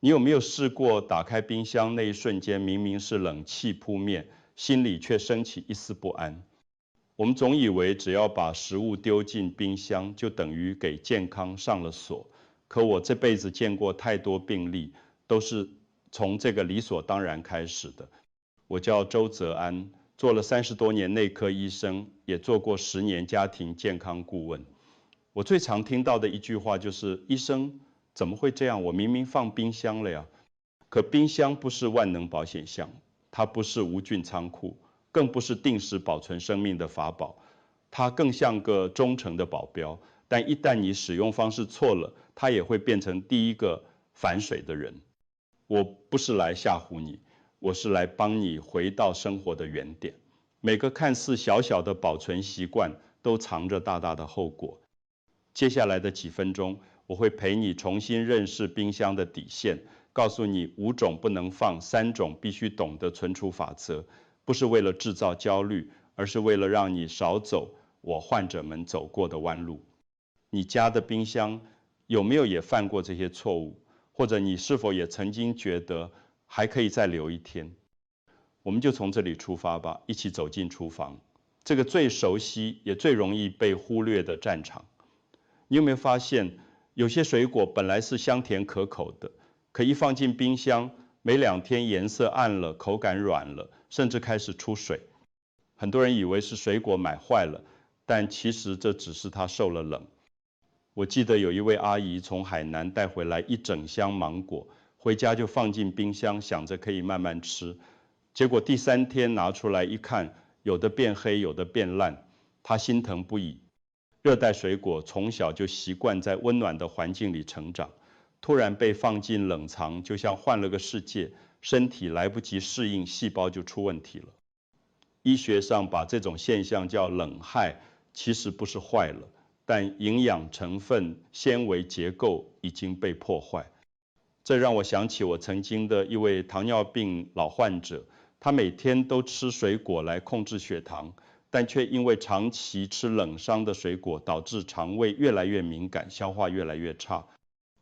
你有没有试过打开冰箱那一瞬间，明明是冷气扑面，心里却升起一丝不安？我们总以为只要把食物丢进冰箱，就等于给健康上了锁。可我这辈子见过太多病例，都是从这个理所当然开始的。我叫周泽安，做了30多年内科医生，也做过10年家庭健康顾问。我最常听到的一句话就是：医生，怎么会这样？我明明放冰箱了呀。可冰箱不是万能保险箱，它不是无菌仓库，更不是定时保存生命的法宝，它更像个忠诚的保镖。但一旦你使用方式错了，它也会变成第一个反水的人。我不是来吓唬你，我是来帮你回到生活的原点。每个看似小小的保存习惯，都藏着大大的后果。接下来的几分钟，我会陪你重新认识冰箱的底线，告诉你5种不能放、3种必须懂的存储法则，不是为了制造焦虑，而是为了让你少走我患者们走过的弯路。你家的冰箱有没有也犯过这些错误？或者你是否也曾经觉得还可以再留一天？我们就从这里出发吧，一起走进厨房，这个最熟悉也最容易被忽略的战场。你有没有发现，有些水果本来是香甜可口的，可一放进冰箱，没2天颜色暗了，口感软了，甚至开始出水。很多人以为是水果买坏了，但其实这只是它受了冷。我记得有一位阿姨从海南带回来一整箱芒果，回家就放进冰箱，想着可以慢慢吃。结果第3天拿出来一看，有的变黑，有的变烂，她心疼不已。热带水果从小就习惯在温暖的环境里成长，突然被放进冷藏，就像换了个世界，身体来不及适应，细胞就出问题了。医学上把这种现象叫冷害，其实不是坏了，但营养成分、纤维结构已经被破坏。这让我想起我曾经的一位糖尿病老患者，他每天都吃水果来控制血糖，但却因为长期吃冷伤的水果，导致肠胃越来越敏感，消化越来越差。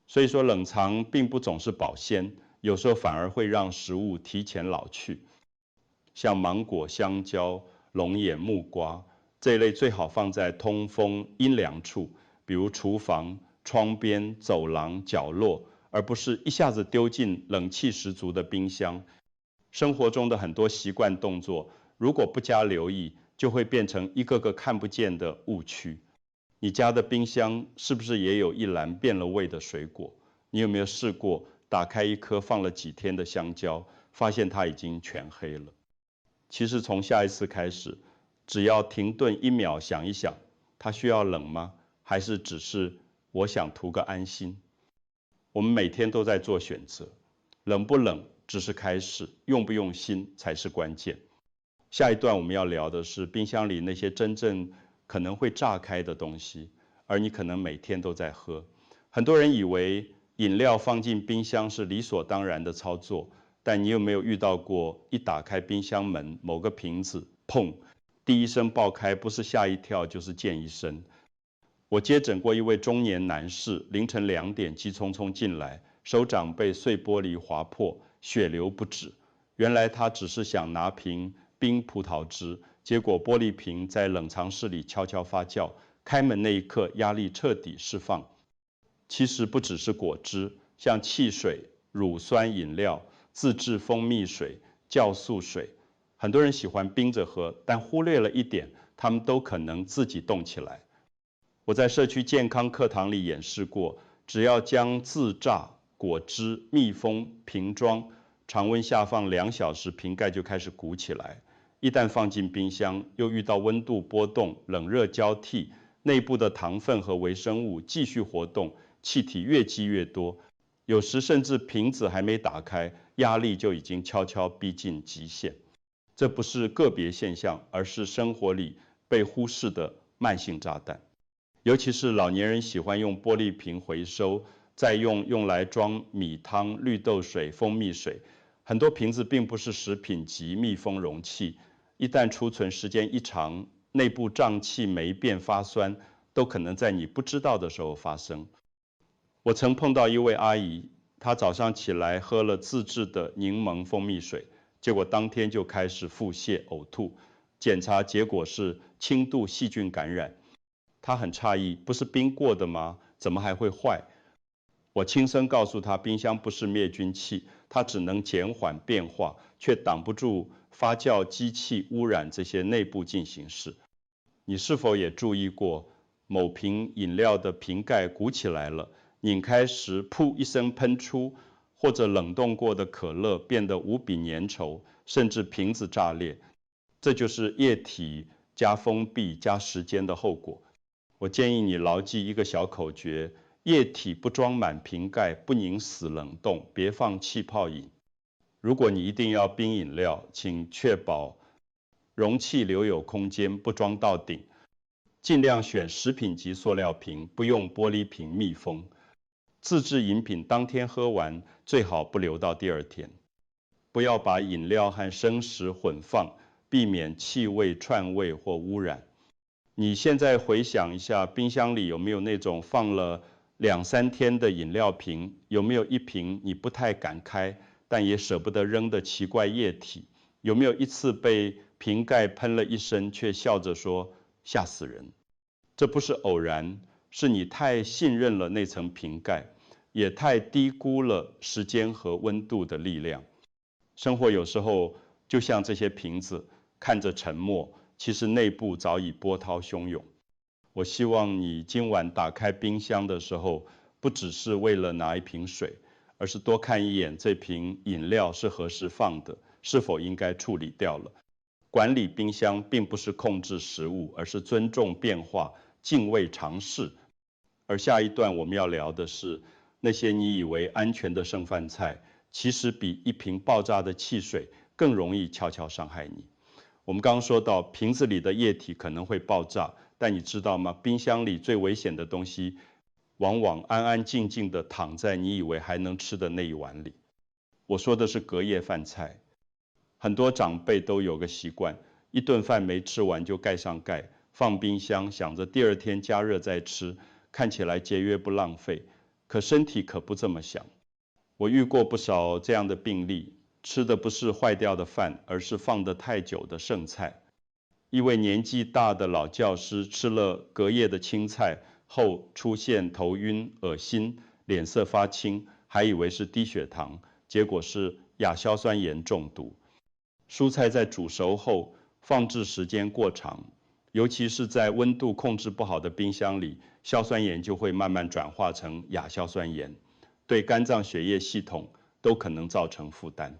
所以说冷藏并不总是保鲜，有时候反而会让食物提前老去。像芒果、香蕉、龙眼、木瓜这一类最好放在通风阴凉处，比如厨房、窗边、走廊、角落，而不是一下子丢进冷气十足的冰箱。生活中的很多习惯动作，如果不加留意，就会变成一个个看不见的误区。你家的冰箱是不是也有一篮变了味的水果？你有没有试过打开一颗放了几天的香蕉，发现它已经全黑了？其实从下一次开始，只要停顿1秒想一想，它需要冷吗？还是只是我想图个安心？我们每天都在做选择，冷不冷只是开始，用不用心才是关键。下一段我们要聊的是冰箱里那些真正可能会炸开的东西，而你可能每天都在喝。很多人以为饮料放进冰箱是理所当然的操作，但你有没有遇到过一打开冰箱门，某个瓶子砰，第一声爆开，不是吓一跳就是溅一身。我接诊过一位中年男士，凌晨2点急匆匆进来，手掌被碎玻璃划破，血流不止。原来他只是想拿瓶冰葡萄汁，结果玻璃瓶在冷藏室里悄悄发酵，开门那一刻压力彻底释放。其实不只是果汁，像汽水、乳酸饮料、自制蜂蜜水、酵素水，很多人喜欢冰着喝，但忽略了一点，他们都可能自己冻起来。我在社区健康课堂里演示过，只要将自榨果汁密封瓶装，常温下放2小时，瓶盖就开始鼓起来。一旦放进冰箱，又遇到温度波动、冷热交替，内部的糖分和微生物继续活动，气体越积越多，有时甚至瓶子还没打开，压力就已经悄悄逼近极限。这不是个别现象，而是生活里被忽视的慢性炸弹。尤其是老年人喜欢用玻璃瓶回收，再用来装米汤、绿豆水、蜂蜜水。很多瓶子并不是食品级密封容器，一旦储存时间一长，内部胀气、霉变、发酸，都可能在你不知道的时候发生。我曾碰到一位阿姨，他早上起来喝了自制的柠檬蜂蜜水，结果当天就开始腹泻、呕吐，检查结果是轻度细菌感染。他很诧异，不是冰过的吗？怎么还会坏？我轻声告诉他，冰箱不是灭菌器，它只能减缓变化，却挡不住发酵机器污染这些内部进行式。你是否也注意过，某瓶饮料的瓶盖鼓起来了，拧开时噗一声喷出，或者冷冻过的可乐变得无比粘稠，甚至瓶子炸裂？这就是液体加封闭加时间的后果。我建议你牢记一个小口诀：液体不装满瓶盖，不拧死冷冻，别放气泡饮。如果你一定要冰饮料，请确保容器留有空间，不装到顶。尽量选食品级塑料瓶，不用玻璃瓶密封。自制饮品当天喝完，最好不留到第二天。不要把饮料和生食混放，避免气味串味或污染。你现在回想一下，冰箱里有没有那种放了2、3天的饮料瓶？有没有一瓶你不太敢开，但也舍不得扔的奇怪液体？有没有一次被瓶盖喷了一身，却笑着说吓死人？这不是偶然，是你太信任了那层瓶盖，也太低估了时间和温度的力量。生活有时候就像这些瓶子，看着沉默，其实内部早已波涛汹涌。我希望你今晚打开冰箱的时候，不只是为了拿一瓶水，而是多看一眼这瓶饮料是何时放的，是否应该处理掉了。管理冰箱并不是控制食物，而是尊重变化，敬畏尝试。而下一段我们要聊的是，那些你以为安全的剩饭菜，其实比一瓶爆炸的汽水更容易悄悄伤害你。我们刚刚说到，瓶子里的液体可能会爆炸，但你知道吗？冰箱里最危险的东西，往往安安静静地躺在你以为还能吃的那一碗里。我说的是隔夜饭菜。很多长辈都有个习惯，一顿饭没吃完就盖上盖，放冰箱，想着第二天加热再吃，看起来节约不浪费。可身体可不这么想。我遇过不少这样的病例，吃的不是坏掉的饭，而是放得太久的剩菜。一位年纪大的老教师吃了隔夜的青菜后，出现头晕、恶心、脸色发青，还以为是低血糖，结果是亚硝酸盐中毒。蔬菜在煮熟后，放置时间过长，尤其是在温度控制不好的冰箱里，硝酸盐就会慢慢转化成亚硝酸盐，对肝脏血液系统都可能造成负担。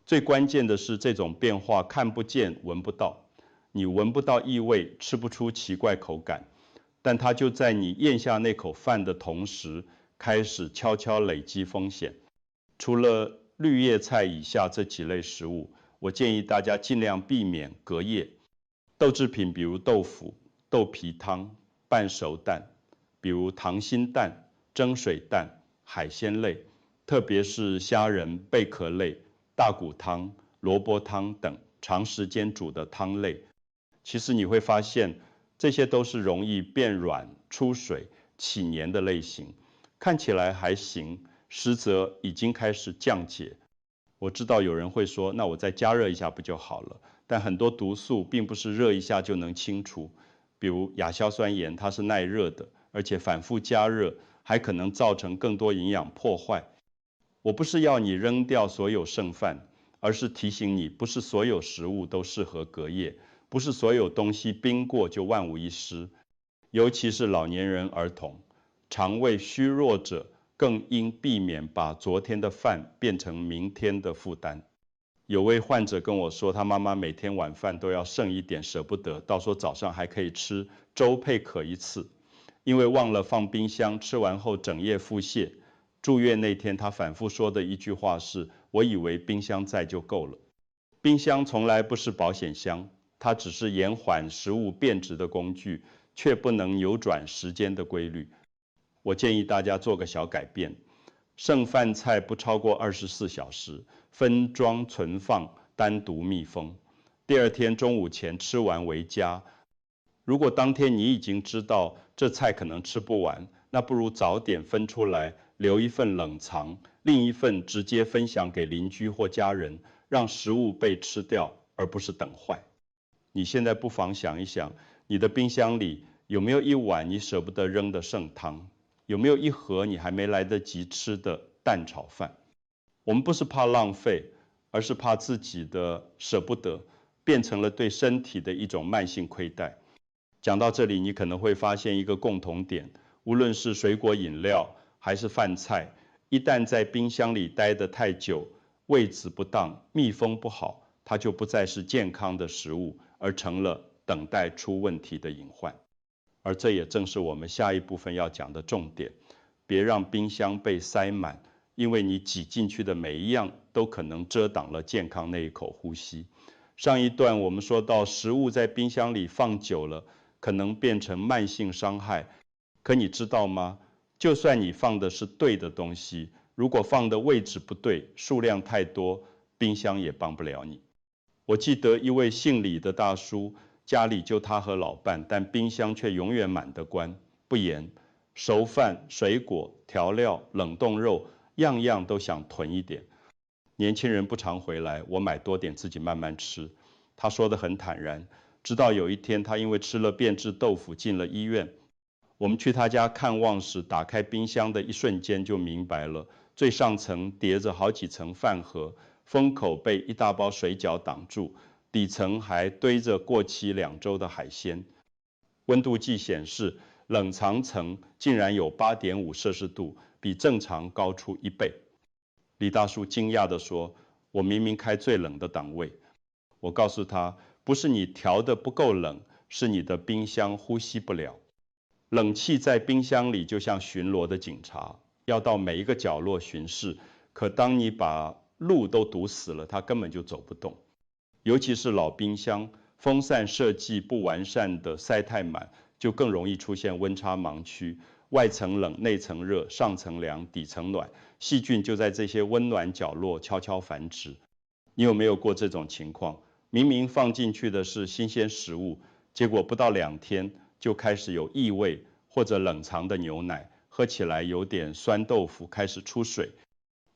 最关键的是，这种变化看不见、闻不到，你闻不到异味，吃不出奇怪口感，但它就在你咽下那口饭的同时，开始悄悄累积风险。除了绿叶菜以下这几类食物，我建议大家尽量避免隔夜。豆制品比如豆腐、豆皮汤、半熟蛋，比如溏心蛋、蒸水蛋、海鲜类，特别是虾仁、贝壳类、大骨汤、萝卜汤等长时间煮的汤类。其实你会发现，这些都是容易变软、出水、起黏的类型，看起来还行，实则已经开始降解。我知道有人会说，那我再加热一下不就好了？但很多毒素并不是热一下就能清除，比如亚硝酸盐，它是耐热的，而且反复加热还可能造成更多营养破坏。我不是要你扔掉所有剩饭，而是提醒你，不是所有食物都适合隔夜，不是所有东西冰过就万无一失，尤其是老年人、儿童，肠胃虚弱者更应避免把昨天的饭变成明天的负担。有位患者跟我说，他妈妈每天晚饭都要剩一点，舍不得，到时候早上还可以吃粥配可一次，因为忘了放冰箱，吃完后整夜腹泻。住院那天，他反复说的一句话是：我以为冰箱在就够了。冰箱从来不是保险箱，它只是延缓食物变质的工具，却不能扭转时间的规律。我建议大家做个小改变，剩饭菜不超过24小时，分装存放，单独密封。第二天中午前吃完为佳。如果当天你已经知道这菜可能吃不完，那不如早点分出来，留一份冷藏，另一份直接分享给邻居或家人，让食物被吃掉，而不是等坏。你现在不妨想一想，你的冰箱里有没有一碗你舍不得扔的剩汤？有没有一盒你还没来得及吃的蛋炒饭？我们不是怕浪费，而是怕自己的舍不得变成了对身体的一种慢性亏待。讲到这里，你可能会发现一个共同点，无论是水果饮料还是饭菜，一旦在冰箱里待得太久，位置不当，密封不好，它就不再是健康的食物，而成了等待出问题的隐患。而这也正是我们下一部分要讲的重点，别让冰箱被塞满，因为你挤进去的每一样都可能遮挡了健康那一口呼吸。上一段我们说到，食物在冰箱里放久了，可能变成慢性伤害。可你知道吗？就算你放的是对的东西，如果放的位置不对，数量太多，冰箱也帮不了你。我记得一位姓李的大叔，家里就他和老伴，但冰箱却永远满得关，不严。熟饭、水果、调料、冷冻肉，样样都想囤一点。年轻人不常回来，我买多点自己慢慢吃。他说得很坦然，直到有一天他因为吃了变质豆腐进了医院。我们去他家看望时，打开冰箱的一瞬间就明白了，最上层叠着好几层饭盒，封口被一大包水饺挡住，底层还堆着过期2周的海鲜。温度计显示，冷藏层竟然有8.5摄氏度，比正常高出1倍。李大叔惊讶地说：“我明明开最冷的档位。”我告诉他：“不是你调得不够冷，是你的冰箱呼吸不了。”冷气在冰箱里就像巡逻的警察，要到每一个角落巡视。可当你把路都堵死了，它根本就走不动。尤其是老冰箱，风扇设计不完善的塞太满，就更容易出现温差盲区，外层冷，内层热，上层凉，底层暖，细菌就在这些温暖角落悄悄繁殖。你有没有过这种情况？明明放进去的是新鲜食物，结果不到2天就开始有异味，或者冷藏的牛奶喝起来有点酸豆腐，开始出水。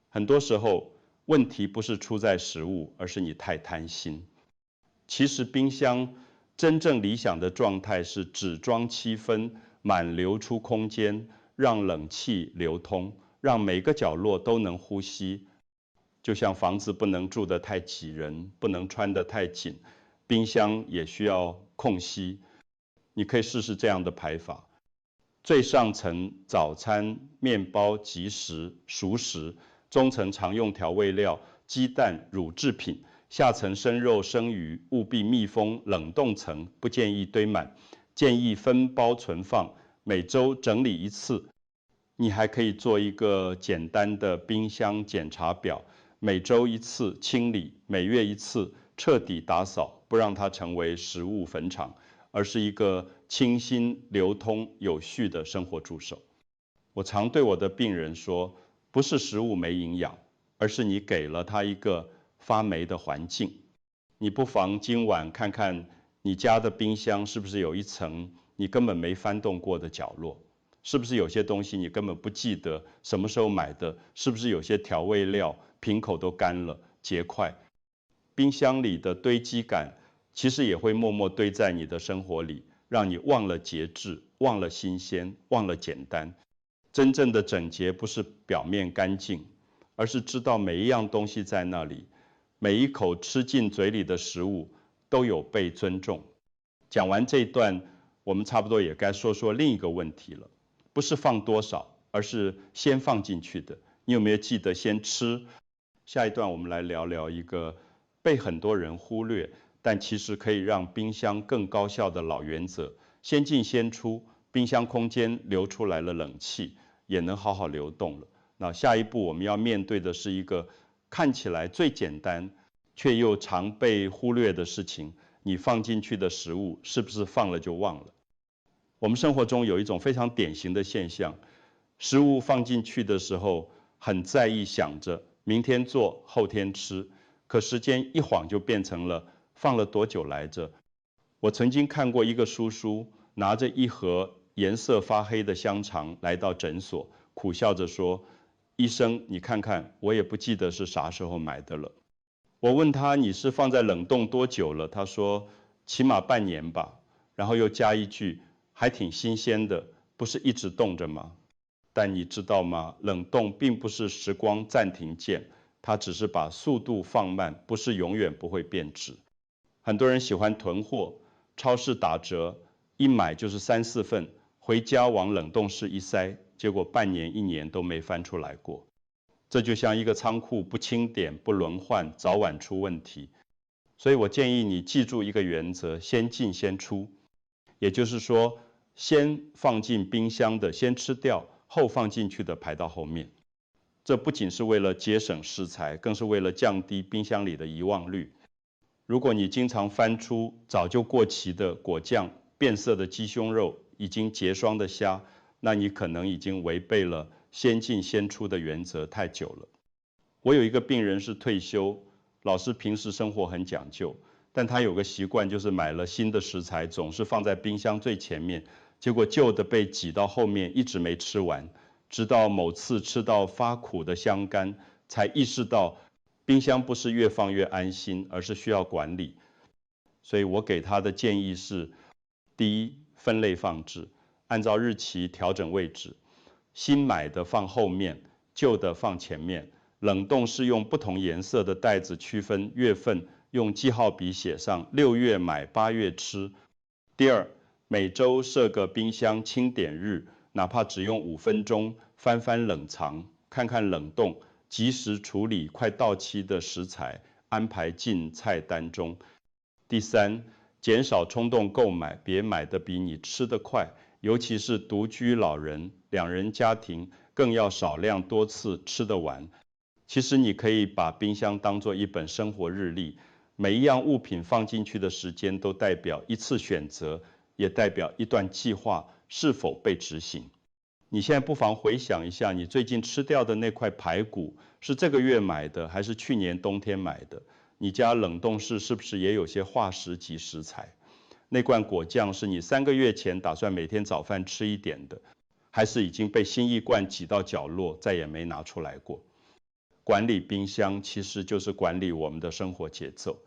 很多时候问题不是出在食物，而是你太贪心。其实冰箱真正理想的状态是只装7分，满留出空间，让冷气流通，让每个角落都能呼吸。就像房子不能住得太挤人，不能穿得太紧，冰箱也需要空隙。你可以试试这样的排法：最上层早餐、面包、即食、熟食；中层常用调味料、鸡蛋、乳制品；下层生肉、生鱼，务必密封，冷冻层不建议堆满，建议分包存放，每周整理1次。你还可以做一个简单的冰箱检查表，每周1次清理，每月1次彻底打扫，不让它成为食物坟场，而是一个清新、流通、有序的生活助手。我常对我的病人说，不是食物没营养，而是你给了它一个发霉的环境。你不妨今晚看看你家的冰箱是不是有一层你根本没翻动过的角落，是不是有些东西你根本不记得什么时候买的，是不是有些调味料瓶口都干了结块。冰箱里的堆积感其实也会默默堆在你的生活里，让你忘了节制，忘了新鲜，忘了简单。真正的整洁不是表面干净，而是知道每一样东西在那里，每一口吃进嘴里的食物都有被尊重。讲完这一段，我们差不多也该说说另一个问题了，不是放多少，而是先放进去的。你有没有记得先吃？下一段我们来聊聊一个被很多人忽略，但其实可以让冰箱更高效的老原则：先进先出，冰箱空间留出来了冷气，也能好好流动了。那下一步我们要面对的是一个看起来最简单，却又常被忽略的事情：你放进去的食物是不是放了就忘了？我们生活中有一种非常典型的现象，食物放进去的时候很在意，想着明天做，后天吃，可时间一晃就变成了放了多久来着。我曾经看过一个叔叔拿着一盒颜色发黑的香肠来到诊所，苦笑着说：“医生，你看看，我也不记得是啥时候买的了。”我问他：“你是放在冷冻多久了？”他说：“起码半年吧。”然后又加一句：“还挺新鲜的，不是一直冻着吗？”但你知道吗？冷冻并不是时光暂停键，它只是把速度放慢，不是永远不会变质。很多人喜欢囤货，超市打折，一买就是3、4份，回家往冷冻室一塞，结果半年、1年都没翻出来过。这就像一个仓库不清点、不轮换，早晚出问题。所以我建议你记住一个原则：先进先出。也就是说，先放进冰箱的先吃掉，后放进去的排到后面。这不仅是为了节省食材，更是为了降低冰箱里的遗忘率。如果你经常翻出早就过期的果酱、变色的鸡胸肉、已经结霜的虾，那你可能已经违背了先进先出的原则太久了。我有一个病人是退休，老师平时生活很讲究，但他有个习惯，就是买了新的食材总是放在冰箱最前面，结果旧的被挤到后面，一直没吃完，直到某次吃到发苦的香干，才意识到冰箱不是越放越安心，而是需要管理。所以我给他的建议是：第一，分类放置，按照日期调整位置，新买的放后面，旧的放前面。冷冻是用不同颜色的袋子区分月份，用记号笔写上6月买8月吃。第二，每周设个冰箱清点日，哪怕只用5分钟，翻翻冷藏，看看冷冻，及时处理快到期的食材，安排进菜单中。第三，减少冲动购买，别买得比你吃得快，尤其是独居老人、2人家庭，更要少量多次吃得完。其实你可以把冰箱当作一本生活日历，每一样物品放进去的时间都代表一次选择，也代表一段计划是否被执行。你现在不妨回想一下，你最近吃掉的那块排骨是这个月买的，还是去年冬天买的？你家冷冻室是不是也有些化石级食材？那罐果酱是你3个月前打算每天早饭吃一点的，还是已经被新一罐挤到角落，再也没拿出来过？管理冰箱其实就是管理我们的生活节奏。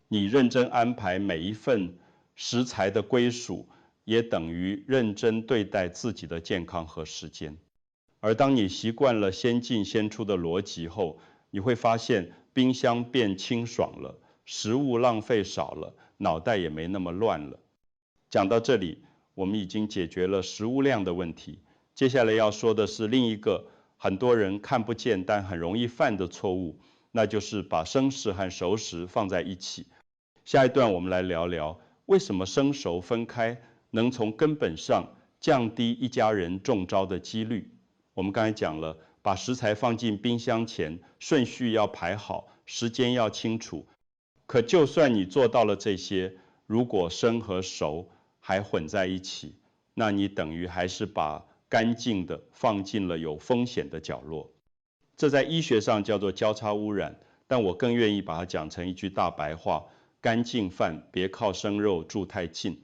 你认真安排每一份食材的归属，也等于认真对待自己的健康和时间。而当你习惯了先进先出的逻辑后，你会发现冰箱变清爽了，食物浪费少了，脑袋也没那么乱了。讲到这里，我们已经解决了食物量的问题。接下来要说的是另一个很多人看不见但很容易犯的错误，那就是把生食和熟食放在一起。下一段我们来聊聊为什么生熟分开能从根本上降低一家人中招的几率。我们刚才讲了，把食材放进冰箱前，顺序要排好，时间要清楚。可就算你做到了这些，如果生和熟还混在一起，那你等于还是把干净的放进了有风险的角落。这在医学上叫做交叉污染，但我更愿意把它讲成一句大白话：干净饭别靠生肉住太近。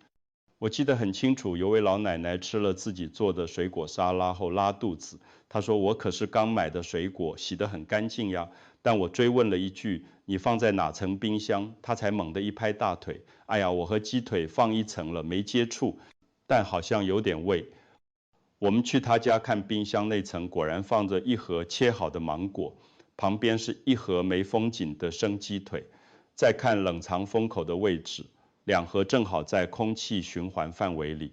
我记得很清楚，有位老奶奶吃了自己做的水果沙拉后拉肚子，她说：“我可是刚买的水果，洗得很干净呀。”但我追问了一句：“你放在哪层冰箱？”她才猛地一拍大腿：“哎呀，我和鸡腿放一层了，没接触，但好像有点味。”我们去她家看冰箱那层，果然放着一盒切好的芒果，旁边是一盒没封紧的生鸡腿。再看冷藏封口的位置，2盒正好在空气循环范围里。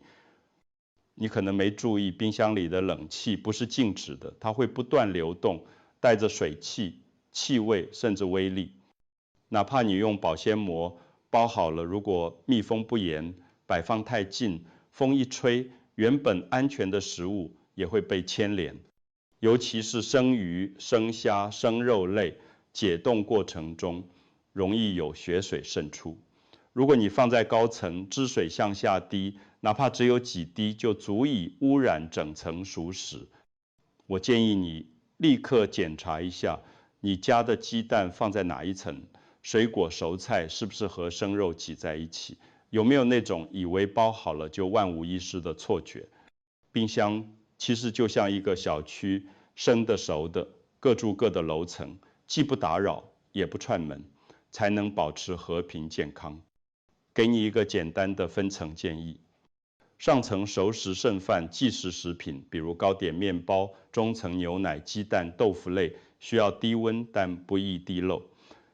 你可能没注意，冰箱里的冷气不是静止的，它会不断流动，带着水汽、气味甚至微粒。哪怕你用保鲜膜包好了，如果密封不严，摆放太近，风一吹，原本安全的食物也会被牵连。尤其是生鱼、生虾、生肉类，解冻过程中容易有血水渗出。如果你放在高层，汁水向下滴，哪怕只有几滴，就足以污染整层熟食。我建议你立刻检查一下你家的鸡蛋放在哪一层，水果熟菜是不是和生肉挤在一起，有没有那种以为包好了就万无一失的错觉。冰箱其实就像一个小区，生的熟的，各住各的楼层，既不打扰，也不串门，才能保持和平健康。给你一个简单的分层建议：上层熟食剩饭、即食食品，比如糕点、面包；中层牛奶、鸡蛋、豆腐类，需要低温但不易滴漏；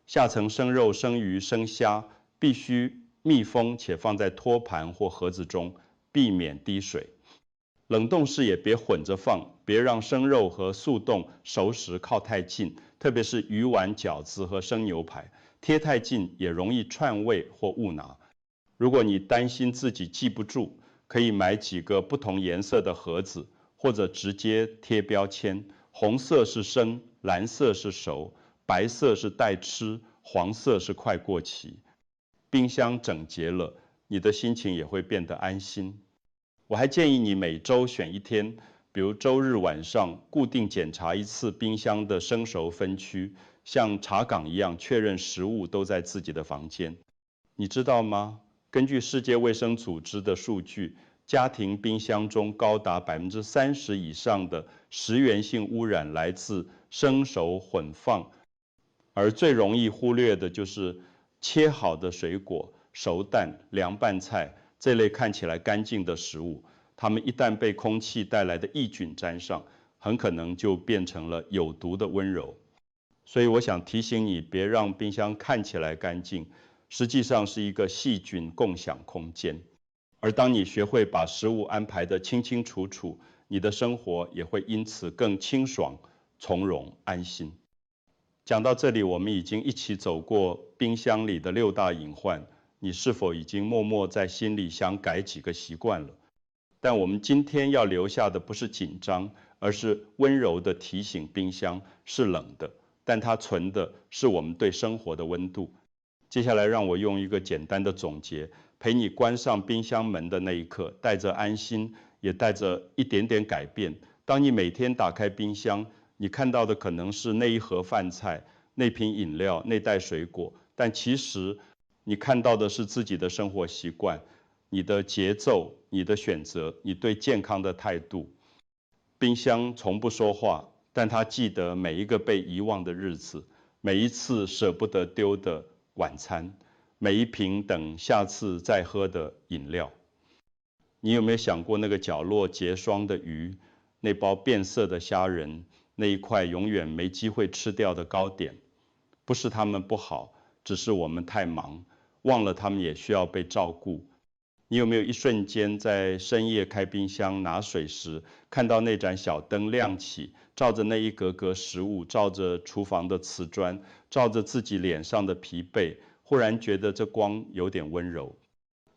下层生肉、生鱼、生虾，必须密封且放在托盘或盒子中，避免滴水。冷冻室也别混着放，别让生肉和速冻熟食靠太近，特别是鱼丸、饺子和生牛排，贴太近也容易串味或误拿。如果你担心自己记不住，可以买几个不同颜色的盒子，或者直接贴标签，红色是生，蓝色是熟，白色是待吃，黄色是快过期。冰箱整洁了，你的心情也会变得安心。我还建议你每周选一天，比如周日晚上固定检查一次冰箱的生熟分区，像查岗一样确认食物都在自己的房间。你知道吗？根据世界卫生组织的数据，家庭冰箱中高达30%以上的食源性污染来自生熟混放，而最容易忽略的就是切好的水果、熟蛋、凉拌菜这类看起来干净的食物，它们一旦被空气带来的抑菌沾上，很可能就变成了有毒的温柔。所以我想提醒你，别让冰箱看起来干净，实际上是一个细菌共享空间。而当你学会把食物安排得清清楚楚，你的生活也会因此更清爽、从容、安心。讲到这里，我们已经一起走过冰箱里的6大隐患，你是否已经默默在心里想改几个习惯了？但我们今天要留下的不是紧张，而是温柔地提醒冰箱是冷的，但它存的是我们对生活的温度。接下来让我用一个简单的总结，陪你关上冰箱门的那一刻，带着安心，也带着一点点改变。当你每天打开冰箱，你看到的可能是那一盒饭菜、那瓶饮料、那袋水果，但其实你看到的是自己的生活习惯、你的节奏、你的选择、你对健康的态度。冰箱从不说话，但它记得每一个被遗忘的日子，每一次舍不得丢的晚餐，每一瓶等下次再喝的饮料。你有没有想过那个角落结霜的鱼，那包变色的虾仁，那一块永远没机会吃掉的糕点？不是他们不好，只是我们太忙，忘了他们也需要被照顾。你有没有一瞬间在深夜开冰箱拿水时，看到那盏小灯亮起，照着那一格格食物，照着厨房的瓷砖，照着自己脸上的疲惫，忽然觉得这光有点温柔。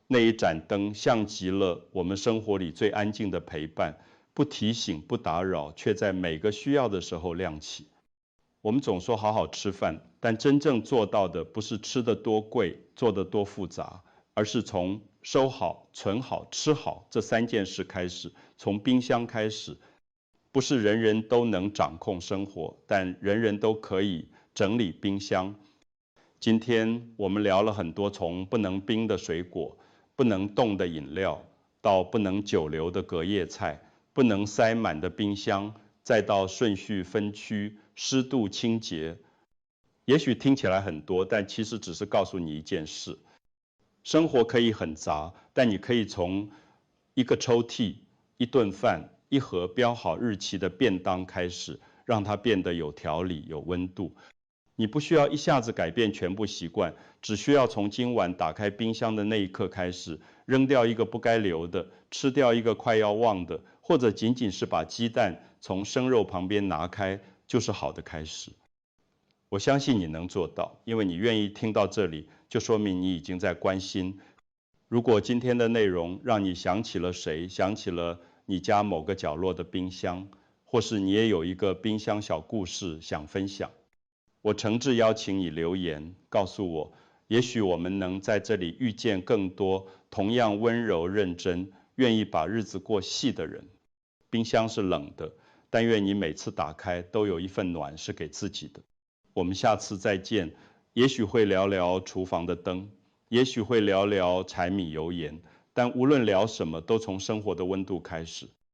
那一盏灯像极了我们生活里最安静的陪伴，不提醒不打扰，却在每个需要的时候亮起。我们总说好好吃饭，但真正做到的不是吃得多贵，做得多复杂，而是从收好、存好、吃好这3件事开始，从冰箱开始。不是人人都能掌控生活，但人人都可以整理冰箱。今天我们聊了很多，从不能冰的水果、不能冻的饮料，到不能久留的隔夜菜，不能塞满的冰箱，再到顺序分区、湿度清洁。也许听起来很多，但其实只是告诉你一件事：生活可以很杂，但你可以从一个抽屉、一顿饭、一盒标好日期的便当开始，让它变得有条理、有温度。你不需要一下子改变全部习惯，只需要从今晚打开冰箱的那一刻开始，扔掉一个不该留的，吃掉一个快要忘的，或者仅仅是把鸡蛋从生肉旁边拿开，就是好的开始。我相信你能做到，因为你愿意听到这里，就说明你已经在关心。如果今天的内容让你想起了谁，想起了你家某个角落的冰箱，或是你也有一个冰箱小故事想分享，我诚挚邀请你留言告诉我，也许我们能在这里遇见更多同样温柔认真、愿意把日子过细的人。冰箱是冷的，但愿你每次打开都有一份暖是给自己的。我们下次再见，也许会聊聊厨房的灯，也许会聊聊柴米油盐，但无论聊什么，都从生活的温度开始。